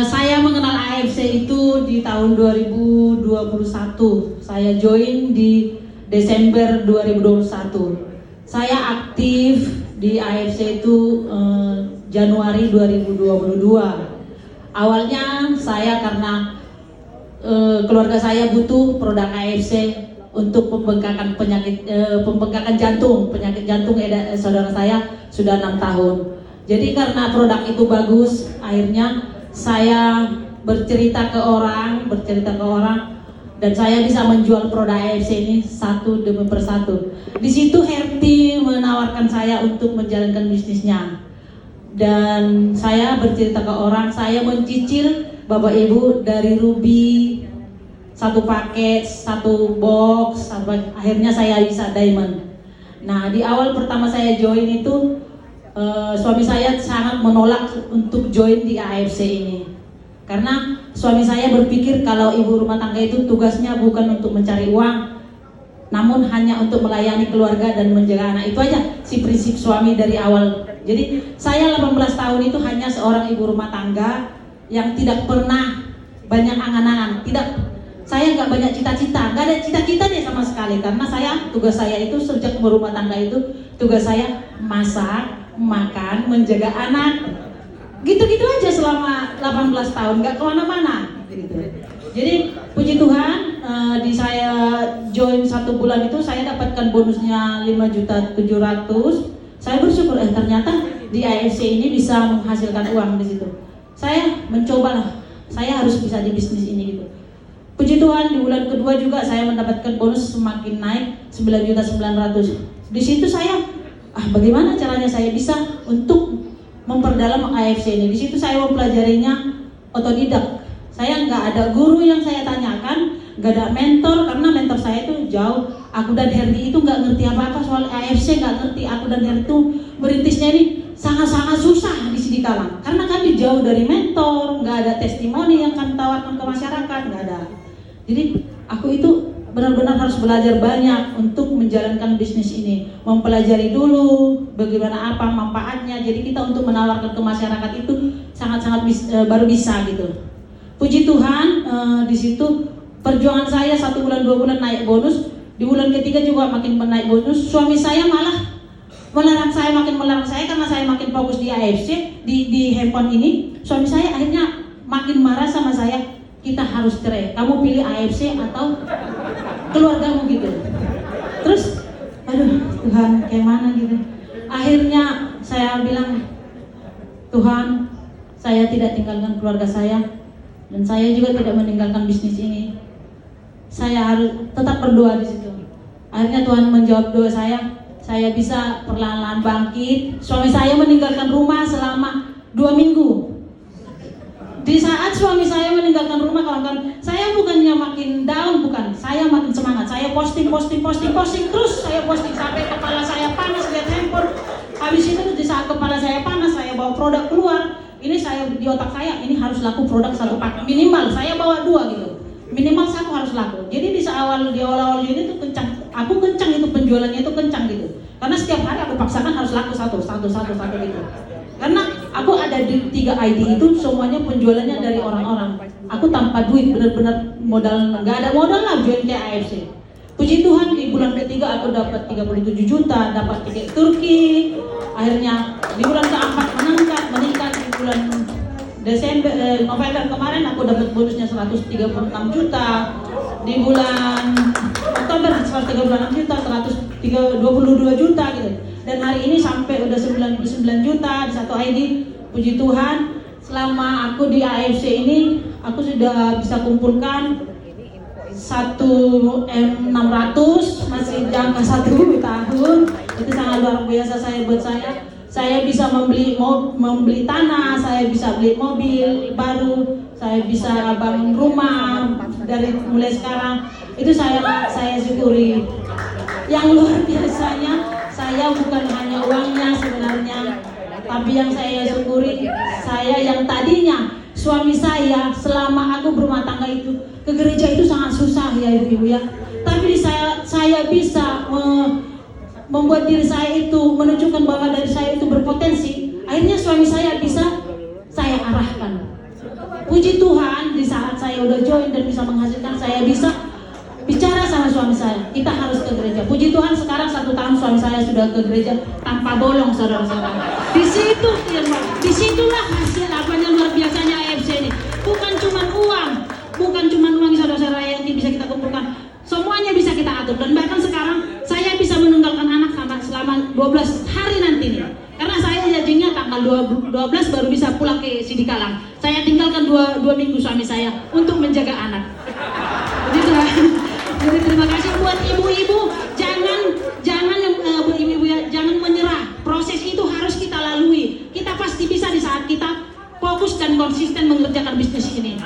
Saya mengenal AFC itu di tahun 2021. Saya join di Desember 2021. Saya aktif di AFC itu Januari 2022. Awalnya saya karena keluarga saya butuh produk AFC untuk pembengkakan penyakit jantung saudara saya sudah 6 tahun. Jadi karena produk itu bagus, akhirnya saya bercerita ke orang, dan saya bisa menjual produk AFC ini satu demi persatu. Di situ Herti menawarkan saya untuk menjalankan bisnisnya, dan saya bercerita ke orang, saya mencicil Bapak Ibu dari Ruby, satu paket, satu box, akhirnya saya bisa diamond. Nah, di awal pertama saya join itu suami saya sangat menolak untuk join di AFC ini, karena suami saya berpikir kalau ibu rumah tangga itu tugasnya bukan untuk mencari uang, namun hanya untuk melayani keluarga dan menjaga anak. Itu aja si prinsip suami dari awal. Jadi saya 18 tahun itu hanya seorang ibu rumah tangga yang tidak pernah banyak angan-angan, saya nggak banyak cita-cita, nggak ada cita-cita deh sama sekali, karena tugas saya itu sejak berumah tangga itu tugas saya masak, makan, menjaga anak, gitu-gitu aja selama 18 tahun, nggak kemana-mana gitu. Jadi puji Tuhan, di saya join 1 bulan itu saya dapatkan bonusnya 5.700.000. Saya bersyukur, ternyata di AFC ini bisa menghasilkan uang di situ. Saya mencoba, saya harus bisa di bisnis ini gitu. Puji Tuhan, di bulan kedua juga saya mendapatkan bonus semakin naik 9.900.000. Di situ saya, bagaimana caranya saya bisa untuk memperdalam AFC ini. Di situ saya mempelajarinya otodidak. Saya nggak ada guru yang saya tanyakan, nggak ada mentor, karena mentor saya itu jauh. Aku dan Herdi itu nggak ngerti apa-apa soal AFC, nggak ngerti. Aku dan Herdi itu merintisnya ini sangat-sangat susah di sini kalang, karena kami jauh dari mentor, nggak ada testimoni yang kami tawarkan ke masyarakat, nggak ada. Jadi aku itu benar-benar harus belajar banyak untuk menjalankan bisnis ini, mempelajari dulu bagaimana apa manfaatnya. Jadi kita untuk menawarkan ke masyarakat itu sangat-sangat baru bisa gitu. Puji Tuhan, di situ perjuangan saya 1 bulan 2 bulan naik bonus, di bulan ketiga juga makin menaik bonus. Suami saya malah makin melarang saya karena saya makin fokus di AFC, di handphone ini. Suami saya akhirnya makin marah sama saya. Kita harus cerai, kamu pilih AFC atau keluargamu gitu. Terus, aduh Tuhan, kayak mana gitu. Akhirnya saya bilang, Tuhan, saya tidak tinggalkan keluarga saya, dan saya juga tidak meninggalkan bisnis ini. Saya harus tetap berdoa di situ. Akhirnya Tuhan menjawab doa saya bisa perlahan-lahan bangkit. Suami saya meninggalkan rumah selama 2 minggu. Di saat suami saya meninggalkan rumah, kawan-kawan, saya bukannya makin down, bukan, saya makin semangat. Saya posting terus, saya posting sampai kepala saya panas lihat handphone. Habis itu di saat kepala saya panas, saya bawa produk keluar. Ini saya di otak saya, ini harus laku produk 1 paket minimal. Saya bawa 2 gitu, minimal 1 harus laku. Jadi di awal ini tuh kencang, aku kencang itu penjualannya itu kencang gitu. Karena setiap hari aku paksakan harus laku satu gitu. Karena aku ada di 3 ID itu semuanya penjualannya dari orang-orang. Aku tanpa duit, benar-benar modal, nggak ada modal lah join ke AFC. Puji Tuhan, di bulan ketiga aku dapat 37 juta, dapat tiket Turki. Akhirnya di bulan keempat meningkat di bulan November kemarin aku dapat bonusnya 136 juta. Di bulan Oktober 136 juta, 122 juta gitu. Dan hari ini sampai udah 99 juta di 1 ID. Puji Tuhan, selama aku di AFC ini aku sudah bisa kumpulkan 1.600.000, masih jangka 1 tahun. Itu sangat luar biasa buat saya. Saya bisa membeli tanah, saya bisa beli mobil baru, saya bisa bangun rumah dari mulai sekarang. Itu saya syukuri. Yang luar biasanya, saya bukan hanya uangnya sebenarnya, tapi yang saya syukuri, saya yang tadinya suami saya selama aku berumah tangga itu ke gereja itu sangat susah ya ibu-ibu ya. Tapi saya bisa membuat diri saya itu menunjukkan bahwa dari saya itu berpotensi. Akhirnya suami saya bisa saya arahkan. Puji Tuhan, di saat saya udah join dan bisa menghasilkan, saya bisa bicara sama suami saya, kita harus ke gereja. Puji Tuhan, sekarang 1 tahun suami saya sudah ke gereja tanpa bolong, saudara-saudara. Disitulah hasil apanya luar biasanya AFC ini. Bukan cuma uang, saudara-saudara yang bisa kita kumpulkan. Semuanya bisa kita atur, dan bahkan sekarang saya bisa menunggalkan anak selama 12 hari nanti nih. Karena saya janjinya tanggal 12 baru bisa pulang ke Sidikalang. Saya tinggalkan 2 minggu suami saya untuk menjaga anak. Begitulah. Jadi terima kasih buat ibu-ibu, jangan menyerah. Proses itu harus kita lalui. Kita pasti bisa di saat kita fokus dan konsisten mengerjakan bisnis ini.